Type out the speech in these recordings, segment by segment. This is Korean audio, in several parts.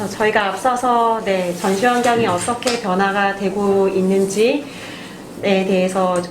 저희가 앞서서 전시 환경이 어떻게 변화가 되고 있는지에 대해서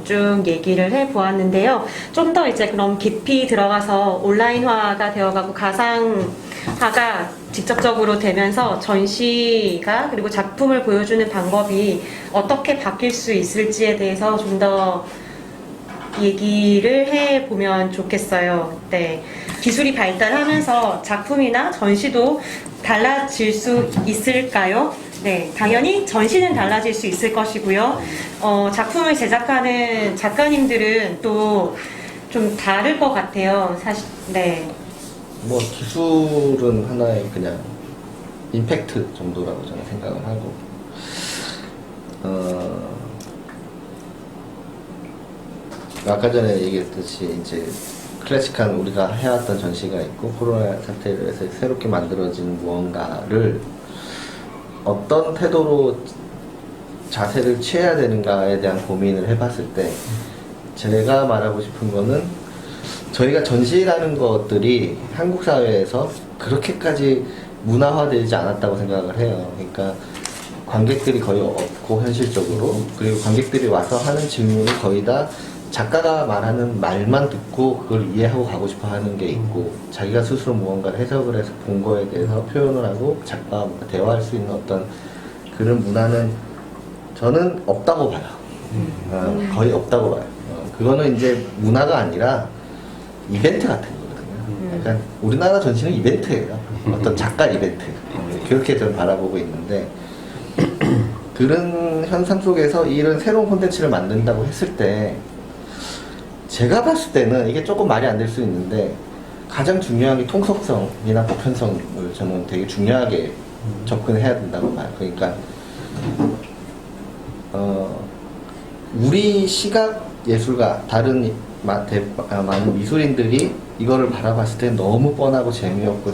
쭉 얘기를 해보았는데요. 좀 더 이제 그럼 깊이 들어가서 온라인화가 되어가고 가상화가 직접적으로 되면서 전시가 그리고 작품을 보여주는 방법이 어떻게 바뀔 수 있을지에 대해서 좀 더 얘기를 해보면 좋겠어요. 네. 기술이 발달하면서 작품이나 전시도 달라질 수 있을까요? 네, 당연히 전시는 달라질 수 있을 것이고요. 작품을 제작하는 작가님들은 또 좀 다를 것 같아요. 사실, 네. 뭐 기술은 하나의 그냥 임팩트 정도라고 저는 생각을 하고, 아까 전에 얘기했듯이 이제 클래식한 우리가 해왔던 전시가 있고 코로나 사태로 해서 새롭게 만들어진 무언가를 어떤 태도로 자세를 취해야 되는가에 대한 고민을 해봤을 때 제가 말하고 싶은 거는 저희가 전시라는 것들이 한국 사회에서 그렇게까지 문화화되지 않았다고 생각을 해요. 그러니까 관객들이 거의 없고 현실적으로, 그리고 관객들이 와서 하는 질문이 거의 다 작가가 말하는 말만 듣고 그걸 이해하고 가고 싶어 하는 게 있고, 자기가 스스로 무언가를 해석을 해서 본 거에 대해서 표현을 하고 작가와 대화할 수 있는 어떤 그런 문화는 저는 없다고 봐요. 거의 없다고 봐요. 그거는 이제 문화가 아니라 이벤트 같은 거거든요. 약간 우리나라 전시는 이벤트예요. 어떤 작가 이벤트. 그렇게 저는 바라보고 있는데, 그런 현상 속에서 이런 새로운 콘텐츠를 만든다고 했을 때 제가 봤을 때는 이게 조금 말이 안 될 수 있는데, 가장 중요한 게 통속성이나 보편성을 저는 되게 중요하게 접근해야 된다고 봐요. 그러니까 우리 시각 예술가, 다른 많은 미술인들이 이거를 바라봤을 때 너무 뻔하고 재미없고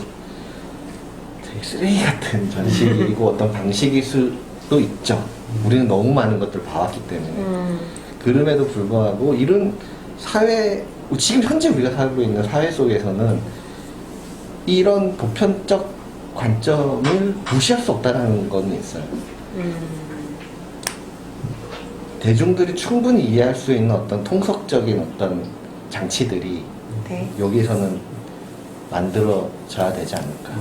되게 쓰레기 같은 전시이고 어떤 방식일 수도 있죠. 우리는 너무 많은 것들을 봐왔기 때문에. 그럼에도 불구하고 이런 사회, 지금 현재 우리가 살고 있는 사회 속에서는 이런 보편적 관점을 무시할 수 없다는 건 있어요. 대중들이 충분히 이해할 수 있는 어떤 통속적인 어떤 장치들이 네. 여기서는 만들어져야 되지 않을까.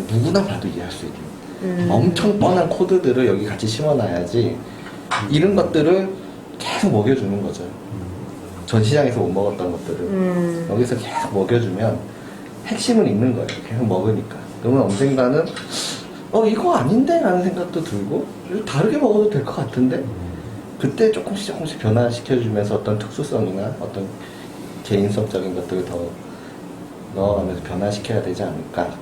누구나 봐도 이해할 수 있는 엄청 뻔한 코드들을 여기 같이 심어놔야지 이런 것들을 계속 먹여주는 거죠. 전시장에서 못 먹었던 것들을 여기서 계속 먹여주면 핵심은 있는 거예요. 계속 먹으니까. 그러면 언젠가는 이거 아닌데? 라는 생각도 들고 다르게 먹어도 될 것 같은데? 그때 조금씩 변화시켜주면서 어떤 특수성이나 어떤 개인성적인 것들을 더 넣어가면서 변화시켜야 되지 않을까.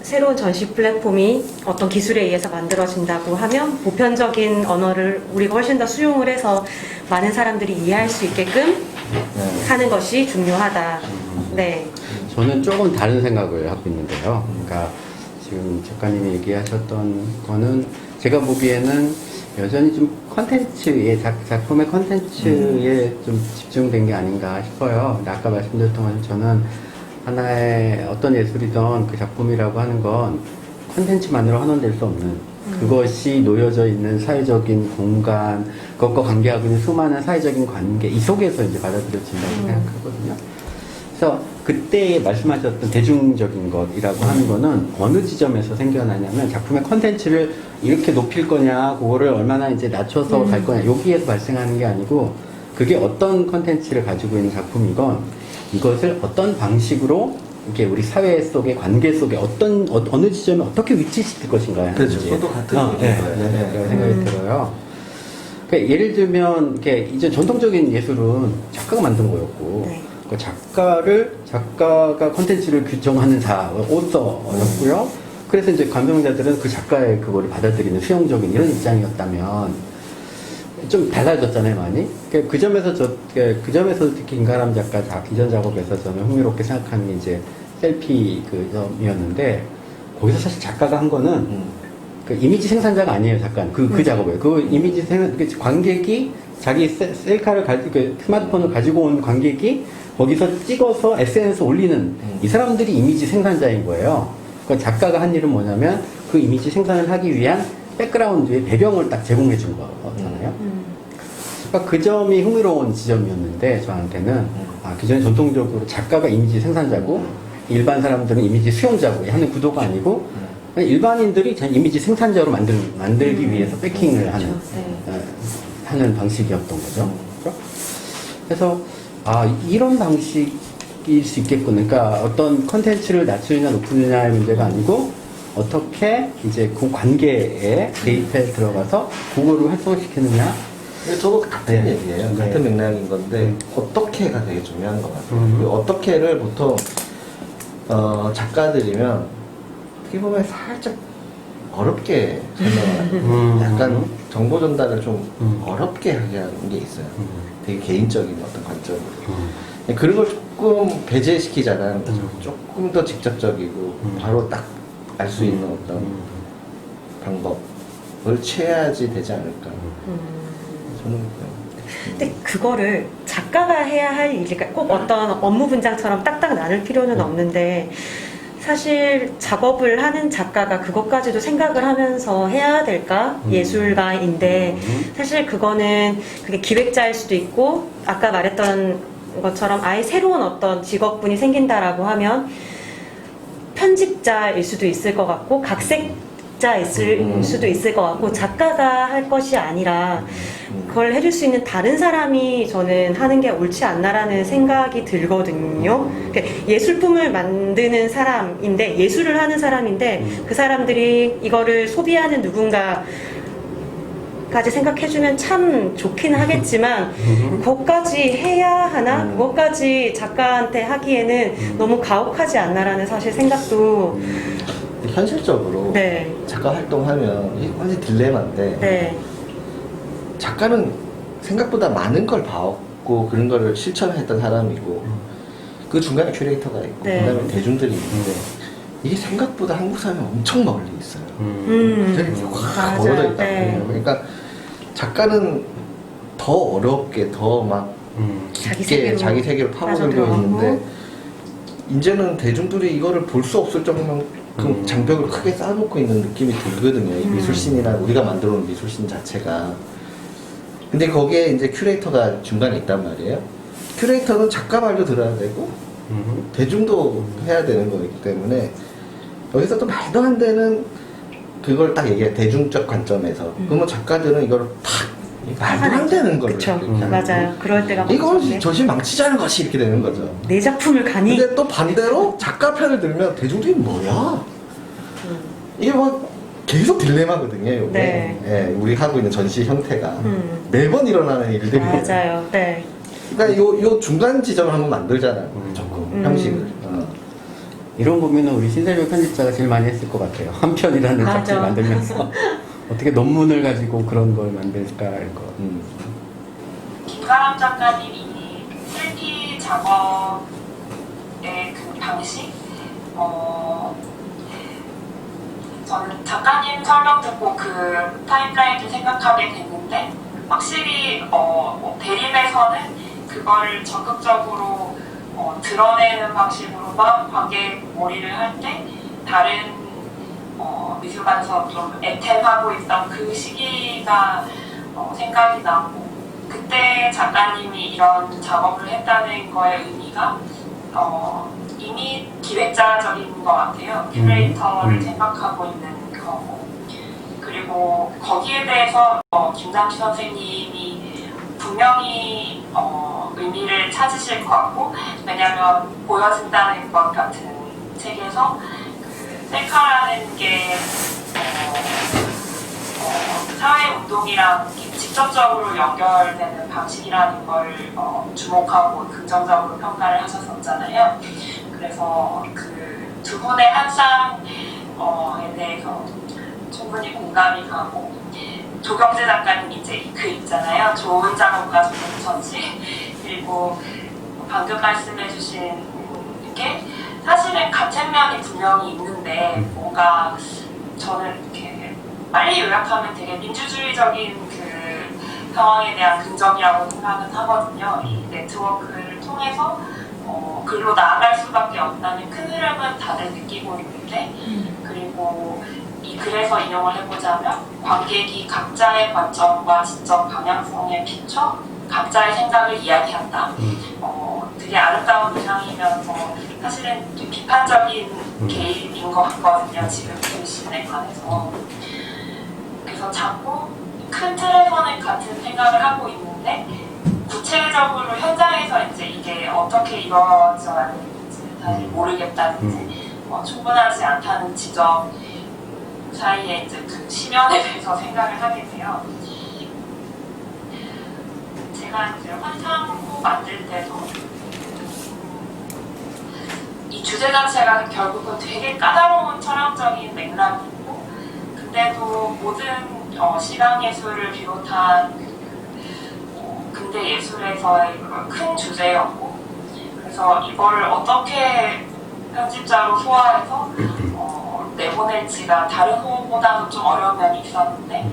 새로운 전시 플랫폼이 어떤 기술에 의해서 만들어진다고 하면 보편적인 언어를 우리가 훨씬 더 수용을 해서 많은 사람들이 이해할 수 있게끔 하는 것이 중요하다. 네. 저는 조금 다른 생각을 하고 있는데요. 그러니까 지금 작가님이 얘기하셨던 거는 제가 보기에는 여전히 좀 컨텐츠에, 작품의 컨텐츠에 좀 집중된 게 아닌가 싶어요. 근데 아까 말씀드렸던 것처럼 저는 하나의 어떤 예술이든 그 작품이라고 하는 건 컨텐츠만으로 환원될 수 없는, 그것이 놓여져 있는 사회적인 공간, 그것과 관계하고 있는 수많은 사회적인 관계, 이 속에서 이제 받아들여진다고 생각하거든요. 그래서 그때 말씀하셨던 대중적인 것이라고 하는 거는 어느 지점에서 생겨나냐면, 작품의 컨텐츠를 이렇게 높일 거냐, 그거를 얼마나 이제 낮춰서 갈 거냐, 여기에서 발생하는 게 아니고, 그게 어떤 컨텐츠를 가지고 있는 작품이건 이것을 어떤 방식으로 이렇게 우리 사회 속의 관계 속에 어느 지점에 어떻게 위치시킬 것인가요? 그렇죠. 저도 같은 그런 생각이 들어요. 그러니까 예를 들면 이렇게 이제 전통적인 예술은 작가가 만든 거였고, 네. 그 작가가 콘텐츠를 규정하는 오서였고요. 그래서 이제 감상자들은 그 작가의 그거를 받아들이는 수용적인 이런 입장이었다면 좀 달라졌잖아요, 많이. 그 점에서 그 점에서 특히 김가람 작가 이전 작업에서 저는 흥미롭게 생각하는 게 이제 셀피 그 점이었는데, 거기서 사실 작가가 한 거는 그 이미지 생산자가 아니에요, 작가는. 그 작업이에요. 그 이미지 관객이 자기 셀카를 가지고, 스마트폰을 가지고 온 관객이 거기서 찍어서 SNS에 올리는 이 사람들이 이미지 생산자인 거예요. 그 작가가 한 일은 뭐냐면 그 이미지 생산을 하기 위한 백그라운드의 배경을 딱 제공해 준 거잖아요. 그러니까 그 점이 흥미로운 지점이었는데 저한테는 기존에 전통적으로 작가가 이미지 생산자고 일반 사람들은 이미지 수용자고 하는 구도가 아니고 일반인들이 그냥 이미지 생산자로 만들기 위해서 백킹을 하는 네. 하는 방식이었던 거죠. 그렇죠? 그래서 이런 방식일 수 있겠군. 그러니까 어떤 컨텐츠를 낮추느냐 높이느냐의 문제가 아니고 어떻게 이제 그 관계에 데이터에 들어가서 그거를 활성화시키느냐. 근데 저도 같은 네. 얘기예요. 네. 같은 맥락인 건데 어떻게가 되게 중요한 것 같아요. 그 어떻게를 보통 작가들이면 어떻게 보면 살짝 어렵게 설명하는 약간 정보 전달을 좀 어렵게 하게 하는 게 있어요. 되게 개인적인 어떤 관점으로. 그런 걸 조금 배제시키잖아요. 조금 더 직접적이고 바로 딱 알 수 있는 어떤 방법을 취해야지 되지 않을까. 저는 근데 그거를 작가가 해야 할 일이니까 꼭 어떤 업무 분장처럼 딱딱 나눌 필요는 없는데 사실 작업을 하는 작가가 그것까지도 생각을 하면서 해야 될까? 예술가인데 사실 그거는 그게 기획자일 수도 있고 아까 말했던 것처럼 아예 새로운 어떤 직업군이 생긴다라고 하면 편집자일 수도 있을 것 같고 각색자일 수도 있을 것 같고 작가가 할 것이 아니라 그걸 해줄 수 있는 다른 사람이 저는 하는 게 옳지 않나라는 생각이 들거든요. 예술품을 만드는 사람인데 예술을 하는 사람인데 그 사람들이 이거를 소비하는 누군가까지 생각해주면 참 좋긴 하겠지만 그것까지 해야 하나? 그것까지 작가한테 하기에는 너무 가혹하지 않나라는 사실 생각도 현실적으로 네. 작가 활동하면 이게 완전 딜레마인데 네. 작가는 생각보다 많은 걸 봐왔고 그런 거를 실천했던 사람이고 그 중간에 큐레이터가 있고 네. 그다음에 대중들이 있는데 이게 생각보다 한국 사람이 엄청 멀리 있어요. 되게 확 멀어져 있다. 네. 그러니까 작가는 더 어렵게 더 막 깊게 자기 세계로 파고들고 빠져들어가고. 있는데 이제는 대중들이 이거를 볼 수 없을 정도면 그 장벽을 크게 쌓아놓고 있는 느낌이 들거든요. 이 미술씬이나 우리가 만들어 놓은 미술씬 자체가. 근데 거기에 이제 큐레이터가 중간에 있단 말이에요. 큐레이터는 작가 말도 들어야 되고 대중도 해야 되는 거기 때문에 여기서 또 말도 안 되는 그걸 딱 얘기해. 대중적 관점에서. 그러면 작가들은 이걸 탁 말도 안 되는 걸 그쵸. 맞아요. 그럴 때가 이걸 많죠. 저시 망치자는 것이 이렇게 되는 거죠. 내 작품을 가니 근데 또 반대로 작가 편을 들면 대중들이 뭐야? 이게 막 계속 딜레마거든요. 이게. 네. 예, 우리 하고 있는 전시 형태가 매번 일어나는 일들이. 맞아요. 네. 그러니까 요 중간 지점을 한번 만들잖아요. 조금 형식을. 이런 고민은 우리 신세별 편집자가 제일 많이 했을 것 같아요. 한 편이라는 맞아. 잡지를 만들면서 어떻게 논문을 가지고 그런 걸 만들까 이거. 김가람 작가님이 필기 작업의 그 방식, 저는 작가님 설명 듣고 그 타임라인을 생각하게 됐는데 확실히 대림에서는 그걸 적극적으로 드러내는 방식으로만 관객몰이를 할 때 다른 미술관에서 좀 애템하고 있던 그 시기가 생각이 나고 그때 작가님이 이런 작업을 했다는 거의 의미가 이미 기획자적인 것 같아요. 큐레이터를 생각하고 있는 거고 그리고 거기에 대해서 김남기 선생님이 분명히 의미를 찾으실 것 같고 왜냐하면 보여진다는 것 같은 책에서 그 셀카라는 게 사회운동이랑 직접적으로 연결되는 방식이라는 걸 주목하고 긍정적으로 평가를 하셨었잖아요. 그래서 그 두 분의 한 쌍에 대해서 충분히 공감이 가고 조경재 작가님 이제 그 있잖아요. 좋은 작업과 좋은 전시 그리고 방금 말씀해주신 게 사실은 가책면이 분명히 있는데 뭔가 저는 이렇게 빨리 요약하면 되게 민주주의적인 그 상황에 대한 긍정이라고 생각은 하거든요. 이 네트워크를 통해서 글로 나아갈 수밖에 없다는 큰 흐름은 다들 느끼고 있는데, 그리고 이 글에서 인용을 해보자면 관객이 각자의 관점과 지적 방향성에 비춰 각자의 생각을 이야기한다. 되게 아름다운 문장이면서 사실은 좀 비판적인 개입인 것 같거든요. 지금 글씨에 관해서. 그래서 자꾸 큰 틀에서는 같은 생각을 하고 있는데 구체적으로 현장에서 이제 이게 어떻게 이루어져야 되는지 사실 모르겠다든지 충분하지 않다는 지적 사이에 이제 그 심연에 대해서 생각을 하게 돼요. 제가 이제 환상호 만들 때도 이 주제 자체가 결국은 되게 까다로운 철학적인 맥락이고, 근데도 모든 시각 예술을 비롯한 근대 예술에서의 그런 큰 주제였고, 그래서 이거를 어떻게 편집자로 소화해서 내보낼지가 다른 호흡보다도 좀 어려운 면이 있었는데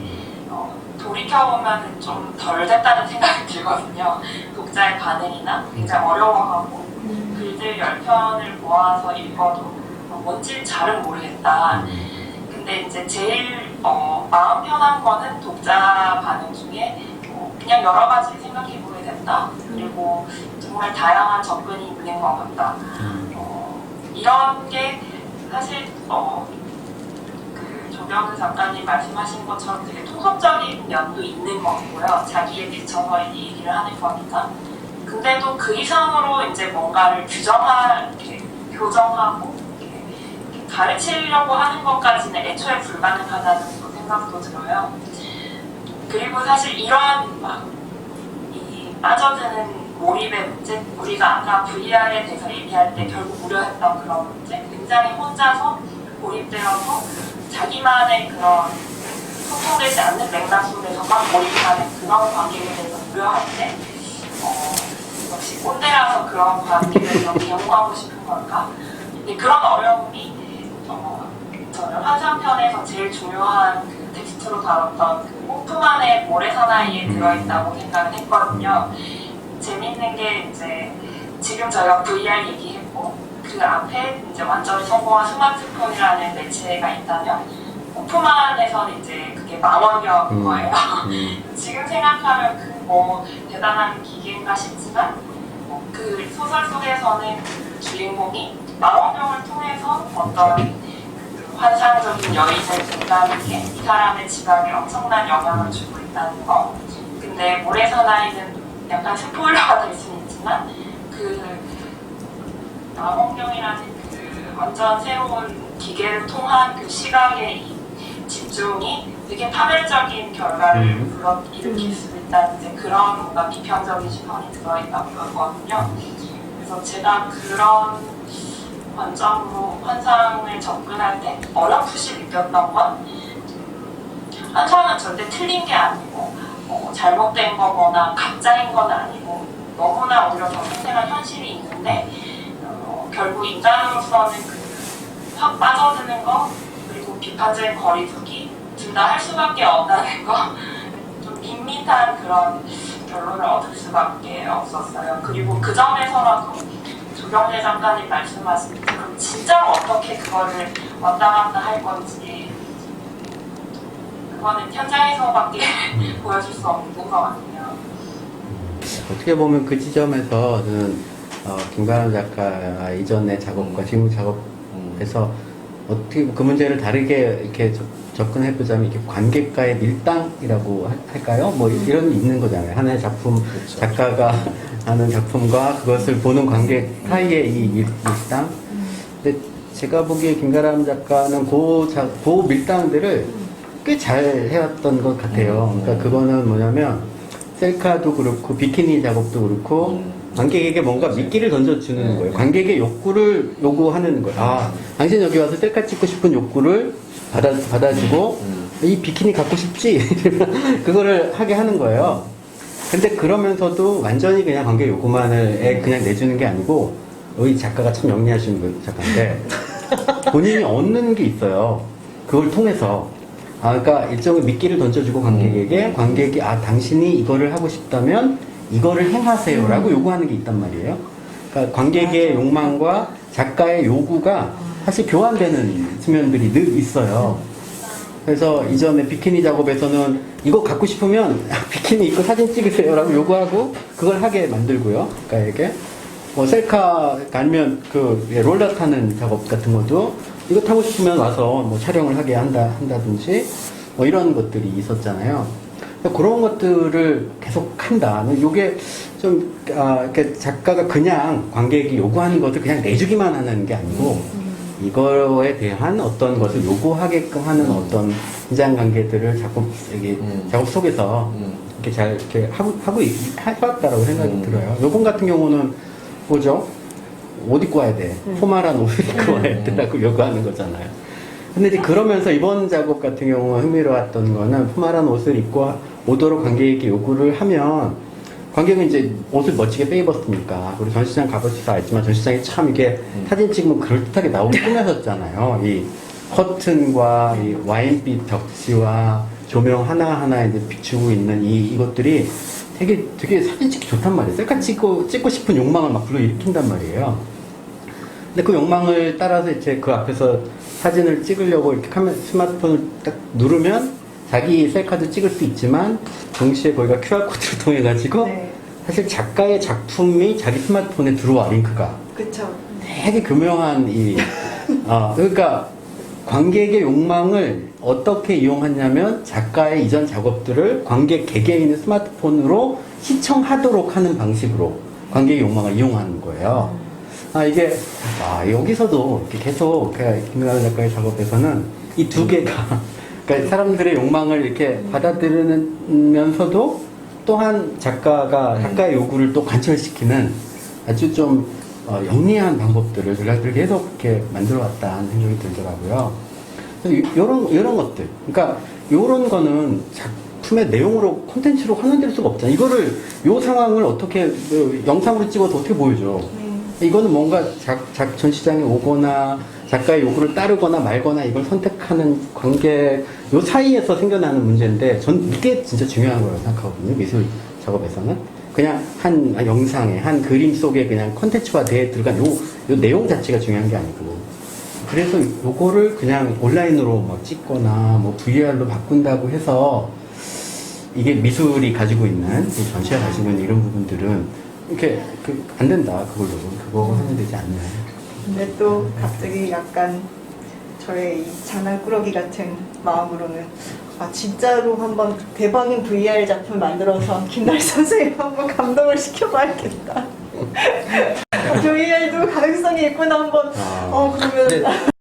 돌이켜보면 좀 덜 됐다는 생각이 들거든요. 독자의 반응이나 굉장히 어려워하고 글들 10편을 모아서 읽어도 뭔지 잘은 모르겠다. 근데 이제 제일 마음 편한 거는 독자 반응 중에 그냥 여러 가지 생각해보게 됐다. 그리고 정말 다양한 접근이 있는 것 같다. 이런 게 사실 그 조경수 작가님 말씀하신 것처럼 되게 통합적인 면도 있는 것 같고요. 자기에 비춰서 이 얘기를 하는 거니까. 근데도 그 이상으로 이제 뭔가를 교정하고 이렇게 가르치려고 하는 것까지는 애초에 불가능하다는 생각도 들어요. 그리고 사실 이런 이 빠져드는 몰입의 문제, 우리가 아까 VR에 대해서 얘기할 때 결국 우려했던 그런 문제, 굉장히 혼자서 몰입되어서 자기만의 그런 소통되지 않는 맥락 속에서만 몰입하는 그런 관계에 대해서 우려할 때 역시 꼰대라서 그런 관계를 너무 연구하고 싶은 걸까? 근데 그런 어려움이 저는 환상편에서 제일 중요한 그 텍스트로 다뤘던 그 호프만의 모래사나이에 들어있다고 생각을 했거든요. 재밌는 게 이제 지금 저희가 VR 얘기했고 그 앞에 이제 완전히 성공한 스마트폰이라는 매체가 있다면 호프만에서는 이제 그게 망원경인 거예요. 지금 생각하면 그 뭐 대단한 기계인가 싶지만 그 소설 속에서는 그 주인공이 망원경을 통해서 어떤 그 환상적인 여인을 본다는 게 이 사람의 지각에 엄청난 영향을 주고 있다는 거. 근데 모래사나이는 약간 스포일러가 될 수는 있지만 그 망원경이라는 그 완전 새로운 기계를 통한 그 시각의 이 집중이 되게 파멸적인 결과를 불러일으킬 수 있다는 이제 그런 뭔가 비평적인 시선이 들어있다고 보거든요. 그래서 제가 그런 관점으로 환상을 접근할 때 어렴풋이 느꼈던 건 환상은 절대 틀린 게 아니고 잘못된 거거나 가짜인 건 아니고 너무나 오히려 더 생생한 현실이 있는데 결국 인간으로서는 그 확 빠져드는 거 그리고 비판적인 거리두기 둘 다 할 수밖에 없다는 거 좀 밋밋한 그런 결론을 얻을 수밖에 없었어요. 그리고 그 점에서라도 조경래 작가님 말씀하신 그럼 진짜로 어떻게 그거를 왔다 갔다 할 건지 그거는 현장에서밖에 보여줄 수 없는 것 같아요. 어떻게 보면 그 지점에서 저는 김가람 작가 이전의 작업과 지금 작업에서 어떻게 그 문제를 다르게 이렇게 접근해보자면 이렇게 관객과의 밀당이라고 할까요? 뭐 이런 게 있는 거잖아요. 하나의 작품, 그렇죠. 작가가 하는 작품과 그것을 보는 관객 사이의 이 밀당. 근데 제가 보기에 김가람 작가는 그 밀당들을 꽤 잘 해왔던 것 같아요. 그러니까 그거는 뭐냐면 셀카도 그렇고 비키니 작업도 그렇고 관객에게 뭔가 미끼를 던져주는 거예요. 관객의 욕구를 요구하는 거예요. 아, 당신 여기 와서 셀카 찍고 싶은 욕구를 받아주고 이 비키니 갖고 싶지? 그거를 하게 하는 거예요. 근데 그러면서도 완전히 그냥 관객 요구만을 그냥 내주는 게 아니고 이 작가가 참 영리하신 작가인데 본인이 얻는 게 있어요. 그걸 통해서. 그러니까 일종의 미끼를 던져주고 관객에게 당신이 이거를 하고 싶다면 이거를 행하세요라고 요구하는 게 있단 말이에요. 그러니까 관객의 욕망과 작가의 요구가 사실 교환되는 측면들이 늘 있어요. 그래서 이전에 비키니 작업에서는 이거 갖고 싶으면 비키니 입고 사진 찍으세요라고 요구하고 그걸 하게 만들고요. 작가에게. 뭐 셀카 아니면 그 롤러 타는 작업 같은 것도 이거 타고 싶으면 와서 뭐 촬영을 하게 한다든지 뭐 이런 것들이 있었잖아요. 그런 것들을 계속 한다. 요게 좀, 이렇게 작가가 그냥 관객이 요구하는 것을 그냥 내주기만 하는 게 아니고, 이거에 대한 어떤 것을 요구하게끔 하는 어떤 인장 관계들을 작업 속에서 이렇게 잘 이렇게 해왔다라고 생각이 들어요. 요번 같은 경우는 뭐죠? 옷 입고 와야 돼. 포멀한 옷을 입고 와야 되라고 요구하는 거잖아요. 근데 이제 그러면서 이번 작업 같은 경우 흥미로웠던 거는 포멀한 옷을 입고 오도록 관객에게 요구를 하면 관객은 이제 옷을 멋지게 빼 입었으니까 우리 전시장 가보셔서 알지만 전시장이 참 이게 사진 찍으면 그럴듯하게 나오게 꾸며졌잖아요. 이 커튼과 이 와인빛 벽지와 조명 하나하나 이제 비추고 있는 이것들이 되게 사진 찍기 좋단 말이에요. 셀카 찍고 싶은 욕망을 막 불러일으킨단 말이에요. 근데 그 욕망을 따라서 이제 그 앞에서 사진을 찍으려고 이렇게 스마트폰을 딱 누르면 자기 셀카도 찍을 수 있지만 동시에 거기가 QR코드를 통해 가지고 사실 작가의 작품이 자기 스마트폰에 들어와 링크가 그쵸. 되게 교묘한 그러니까 관객의 욕망을 어떻게 이용하냐면 작가의 이전 작업들을 관객 개개인의 스마트폰으로 시청하도록 하는 방식으로 관객의 욕망을 이용하는 거예요. 이게 여기서도 이렇게 계속 김민하 작가의 작업에서는 이 두 개가 그러니까 사람들의 욕망을 이렇게 받아들이면서도 또한 작가의 요구를 또 관철시키는 아주 좀 영리한 방법들을 전략들을 계속 이렇게 만들어 왔다는 생각이 들더라고요. 요런 것들. 그러니까 요런 거는 작품의 내용으로 콘텐츠로 환원될 수가 없잖아요. 요 상황을 어떻게 영상으로 찍어서 어떻게 보여줘. 이거는 뭔가 전시장에 오거나 작가의 요구를 따르거나 말거나 이걸 선택하는 관계 요 사이에서 생겨나는 문제인데 전 이게 진짜 중요한 거라고 생각하거든요. 미술 작업에서는 그냥 한 영상에 한 그림 속에 그냥 컨텐츠화되어 들어간 요 내용 자체가 중요한 게 아니고 그래서 요거를 그냥 온라인으로 막 찍거나 뭐 VR로 바꾼다고 해서 이게 미술이 가지고 있는 이 전시가 가지고 있는 이런 부분들은 이렇게 안 된다. 그거 하면 되지 않나요? 근데 또 갑자기 약간 저의 이 장난꾸러기 같은 마음으로는 진짜로 한번 대박인 VR 작품 만들어서 김나리 선생님 한번 감동을 시켜봐야겠다. VR도 가능성이 있구나 한번 그러면